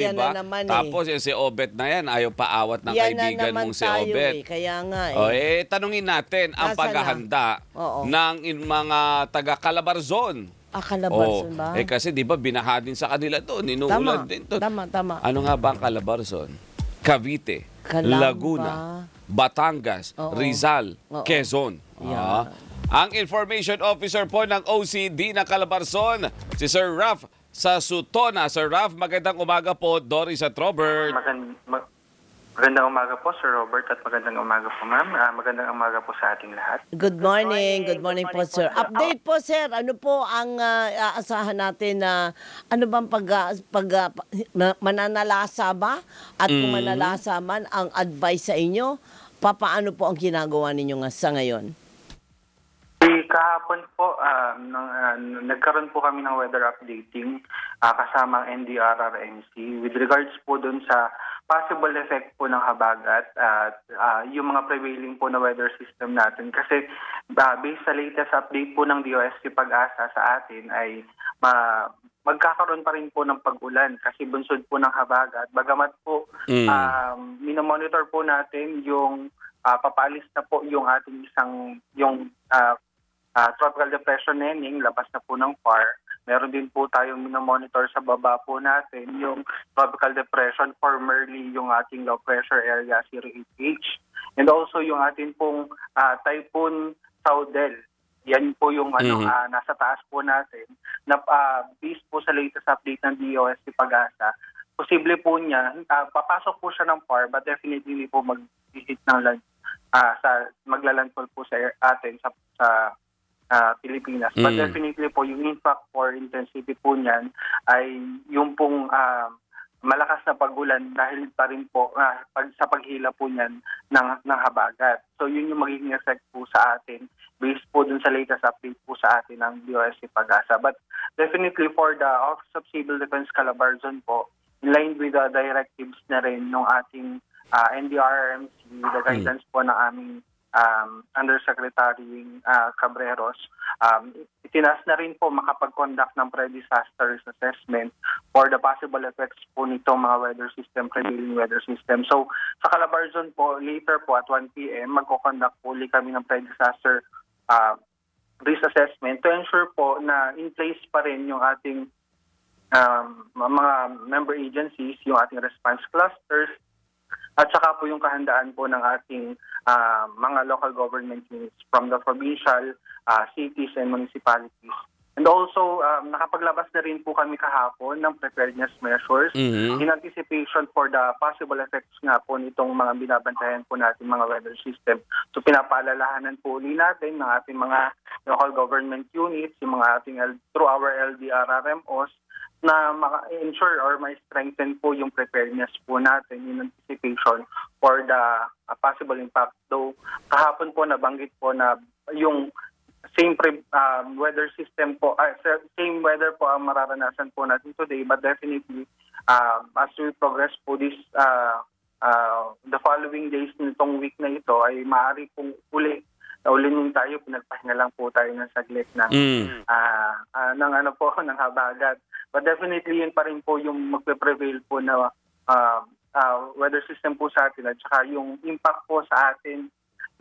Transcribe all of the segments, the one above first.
Yan Diba? na naman Tapos yung si Obet na yan, ayaw paawat ng Yan na kaibigan naman mong si tayo Obet. Kaya nga O tanungin natin ang Nasaan na? paghahanda Oo. ng mga taga Calabarzon. Calabarzon ba? Kasi di ba binaha din sa kanila doon, inuulan din doon. Tama. Ano nga ba ang Calabarzon? Cavite, Calamba. Laguna, Batangas, Oo. Rizal, Oo. Quezon. Yan. Ang Information Officer po ng OCD ng Calabarzon, si Sir Raf Sasutona. Sir Raf, magandang umaga po. Doris at Robert. Magandang umaga po, Sir Robert, at magandang umaga po, ma'am. Magandang umaga po sa ating lahat. Good morning. Good morning po, sir. Update po, sir. Ano po ang aasahan natin na ano bang mananalasa ba? At kung manalasa man, ang advice sa inyo, papaano po ang ginagawa ninyo sa ngayon? Kahapon po, nagkaroon po kami ng weather updating kasama ang NDRRMC with regards po dun sa possible effect po ng habagat at yung mga prevailing po na weather system natin. Kasi based sa latest update po ng DOST Pag-asa sa atin ay magkakaroon pa rin po ng pag-ulan kasi bunsod po ng habagat. Bagamat po, minomonitor po natin yung papaalis na po yung ating tropical depression Neneng, labas na po ng FAR. Meron din po tayong minomonitor sa baba po natin yung tropical depression, formerly yung ating low pressure area 08H. And also yung ating pong typhoon Saudel. Yan po yung nasa taas po natin. Na based po sa latest update ng DOST Pag-asa, posible po niya, papasok po siya ng FAR but definitely po mag-hit ng land, maglalandfall po sa atin sa Pilipinas. But definitely po, yung impact or intensity po niyan ay yung pong malakas na pag-ulan dahil pa rin po sa paghila po niyan ng habagat. So yun yung magiging effect po sa atin based po dun sa latest update po sa atin ng DOST Pag-asa. But definitely for the Office of Civil Defense Calabarzon po, in line with the directives na rin ng ating NDRRMC, the guidance po ng aming Undersecretary Cabreros, itinaas na rin po makapag-conduct ng pre-disaster risk assessment for the possible effects po nitong mga weather system, prevailing weather system. So sa Calabarzon po, later po at 1 p.m., magko-conduct po ulit kami ng pre-disaster risk assessment to ensure po na in place pa rin yung ating mga member agencies, yung ating response clusters, at saka po yung kahandaan po ng ating mga local government units from the provincial, cities, and municipalities. And also, nakapaglabas na rin po kami kahapon ng preparedness measures in anticipation for the possible effects nga po nitong mga binabantayan po natin mga weather system. So pinapaalalahanan po ulit natin ng ating mga local government units, yung mga ating through our LDRRMOs, na ma-ensure or ma-strengthen po yung preparedness po natin in anticipation for the possible impact. Though kahapon po nabanggit po na yung same weather system po, same weather po ang mararanasan po natin today, but definitely as we progress po this the following days nitong week na ito ay maaari pong ulinin tayo, pinagpahinga lang po tayo ng saglit ng ng habagat. But definitely yun pa rin po yung magpe-prevail po na weather system po sa atin at saka yung impact po sa atin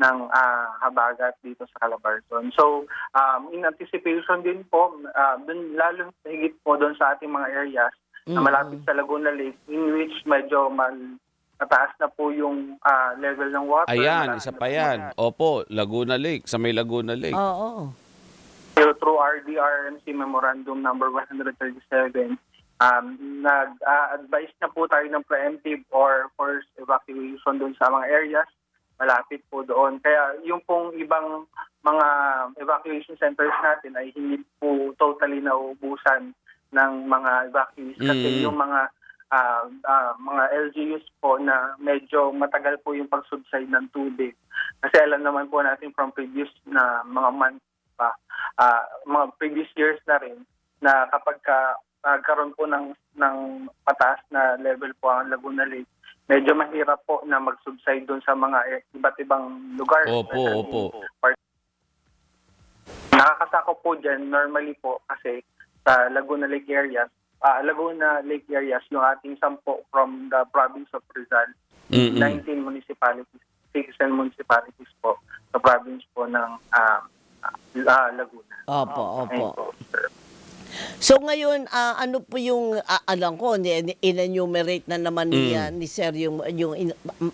ng habagat dito sa Calabarzon. So in anticipation din po, dun, lalo higit po doon sa ating mga areas na malapit sa Laguna Lake in which medyo mataas na po yung level ng water. Ayan, isa pa yan. Opo, Laguna Lake, sa may Laguna Lake. Oo. Through our DRMC Memorandum number 137, nag-advise na po tayo ng preemptive or forced evacuation doon sa mga areas malapit po doon. Kaya yung pong ibang mga evacuation centers natin ay hindi po totally nauubusan ng mga evacuees kasi yung mga LGUs po na medyo matagal po yung pag-subside ng tubig. Kasi alam naman po natin from previous na mga months pa, mga previous years na rin, na kapag nagkaroon po ng mataas na level po ang Laguna Lake, medyo mahirap po na mag-subside doon sa mga iba't ibang lugar. Opo. Nakakasakop po dyan, normally po kasi sa Laguna Lake areas, Laguna Lake areas, yung ating 10 from the province of Rizal, 19 municipalities, 6 municipalities po sa province po ng Laguna. Opo, Ayun opo. po, sir. So ngayon, ano po yung, alam ko, in-enumerate na naman ni Sir yung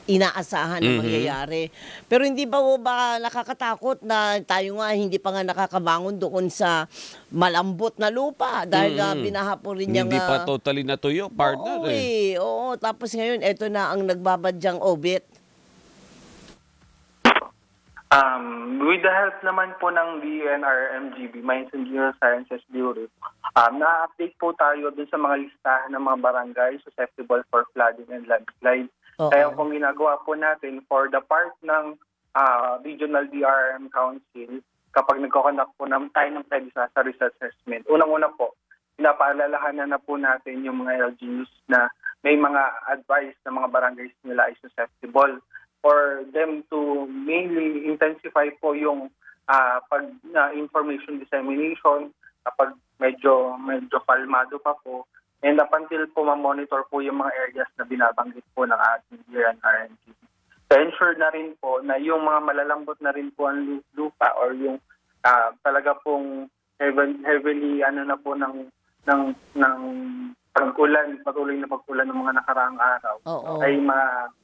inaasahan na mangyayari. Pero hindi ba po ba nakakatakot na tayo nga hindi pa nga nakakabangon doon sa malambot na lupa dahil binaha po rin niya Hindi pa totally natuyo, partner Oo, oo, tapos ngayon, eto na ang nagbabadyang obit. With the help naman po ng DNR MGB, Mines and Geosciences Bureau, na-update po tayo dun sa mga listahan ng mga barangay susceptible for flooding and landslide. Oo. Kaya kung ginagawa po natin for the part ng Regional DRM Council, kapag nagko-conduct po tayo ng pre-disaster risk assessment, unang-una po, pinapaalalahanan na po natin yung mga LGUs na may mga advice na mga barangays nila ay susceptible for them to mainly intensify po yung information dissemination kapag medyo kalmado pa po, and up until po ma-monitor po yung mga areas na binabanggit po ng ating DNRNG. To ensure na rin po na yung mga malalambot na rin po ang lupa or yung talaga pong heavily na po ng pag-ulan, patuloy na pag-ulan ng mga nakaraang araw, Oo. ay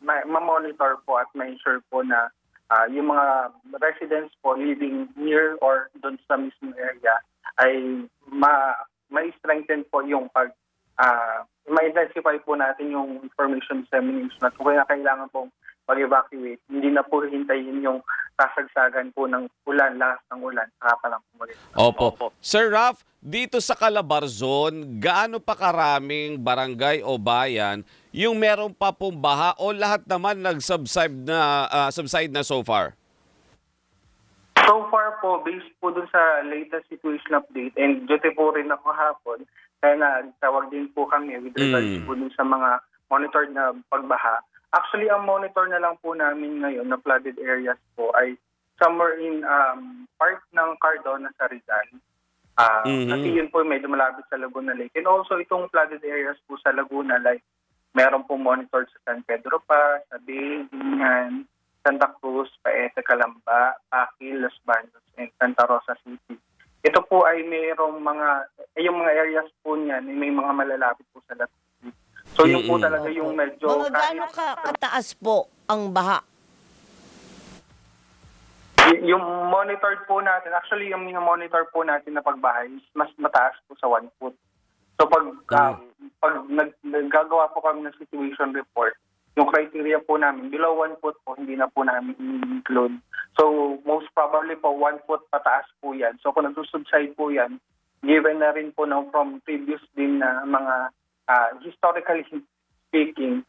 ma-monitor po at ma-ensure po na yung mga residents po living near or doon sa mismong area ay ma-strengthen po yung ma-intensify po natin yung information dissemination at kung kailangan pong mag-evacuate, hindi na po hintayin yung kasagsagan po ng ulan, lakas ng ulan, saka pa lang pumalit. Opo. Sir Raf, dito sa Calabarzon, gaano pa karaming barangay o bayan yung meron pa pong baha o lahat naman subside na so far? So far po, based po dun sa latest situation update, and duty po rin ako hapon, kaya nagtawag din po kami with regards po dun sa mga monitored na pagbaha. Actually, ang monitor na lang po namin ngayon na flooded areas po ay somewhere in part ng Cardona sa Rizal. Kasi yun po medyo malapit sa Laguna Lake. And also itong flooded areas po sa Laguna, like meron po monitored sa San Pedro pa, sa Bay, Binyan, Santa Cruz, Paete, Calamba, Akil, Los Baños, and Santa Rosa City. Ito po ay mayroong yung mga areas po niyan, may mga malalapit po sa Laguna. So yun po talaga yung medyo... Mga gaano kataas po ang baha? Yung monitored po natin, actually yung monitor po natin na pagbahay, mas mataas po sa 1 foot. So pag naggagawa po kami ng situation report, yung criteria po namin, below 1 foot po, hindi na po namin include. So most probably po 1 foot pataas po yan. So kung nagsusubside po yan, given na rin po from previous din na mga historically speaking,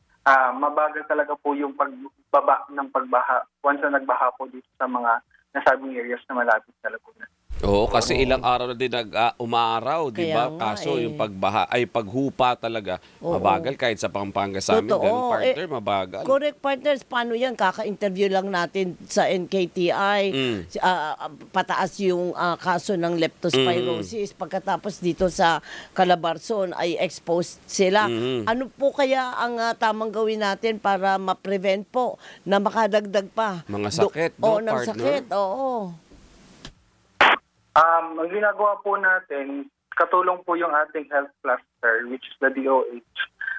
mabagal talaga po yung pagbaba ng pagbaha once na nagbaha po dito sa mga nasabing areas na malapit sa Laguna. Oo, kasi ilang araw na din umaaraw, di Kaya ba? nga Kaso eh. yung paghupa talaga, Oo. mabagal kahit sa Pampanga sa amin. Totoo. Ganun, partner, mabagal. Correct, partners. Paano yan? Kaka-interview lang natin sa NKTI. Pataas yung kaso ng leptospirosis. Pagkatapos dito sa Calabarzon ay exposed sila. Ano po kaya ang tamang gawin natin para ma-prevent po na makadagdag pa? Mga sakit, no, Oo, ng partner? sakit. Oo. Ang ginagawa po natin, katulong po yung ating health cluster, which is the DOH.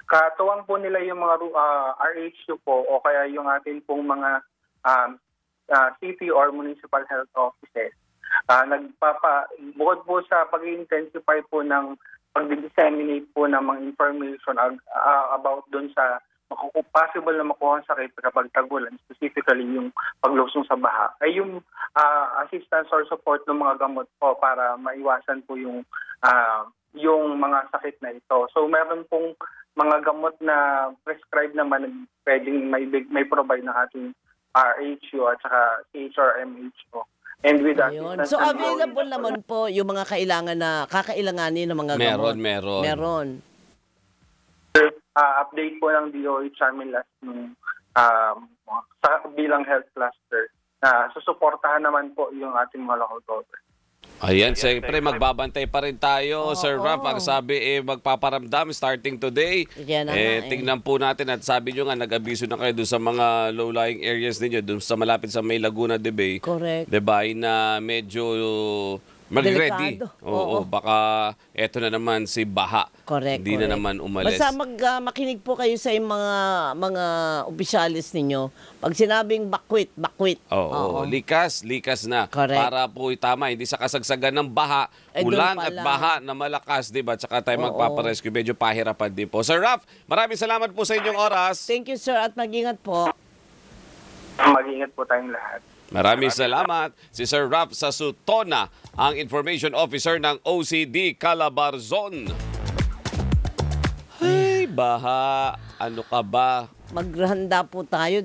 Katuwang po nila yung mga RHU po o kaya yung ating pong mga city or municipal health offices. Bukod po sa pag-intensify po ng pag-disseminate po ng mga information about dun sa possible na makuha ang sakit kapag tagulan, specifically yung paglusong sa baha, ay yung assistance or support ng mga gamot po para maiwasan po yung mga sakit na ito. So meron pong mga gamot na prescribed naman na pwedeng may provide ng ating RHU at saka CHRMHO. And with Ayun. assistance So and available naman po yung mga kakailanganin ng mga gamot. Meron. Update po ng DOH amin last sa bilang health cluster na susuportahan naman po yung ating mga local government. Ayan, siyempre magbabantay pa rin tayo, Sir Raf. Ang sabi magpaparamdam starting today. Yan na nga, Tingnan po natin at sabi nyo nga nag-abiso na kayo doon sa mga low-lying areas ninyo, doon sa malapit sa May Laguna de Bay. Correct. Diba, na medyo mag-ready. Delikado. Oo, baka eto na naman si Baha. Correct. Hindi na naman umalis. Basta makinig po kayo sa mga opisyalis ninyo. Pag sinabing bakwit. Oo, likas na. Correct. Para po tama, hindi sa kasagsagan ng baha, Doon ulan pala. at baha na malakas, di ba? Tsaka tayo Oo. magpaparescue. Medyo pahirapan din po. Sir Raf, maraming salamat po sa inyong oras. Thank you, sir, at mag-ingat po. Mag-ingat po tayong lahat. Maraming salamat. Si Sir Raf Sasutona, ang Information Officer ng OCD Calabarzon. Ay, baha. Ano ka ba? Maghanda po tayo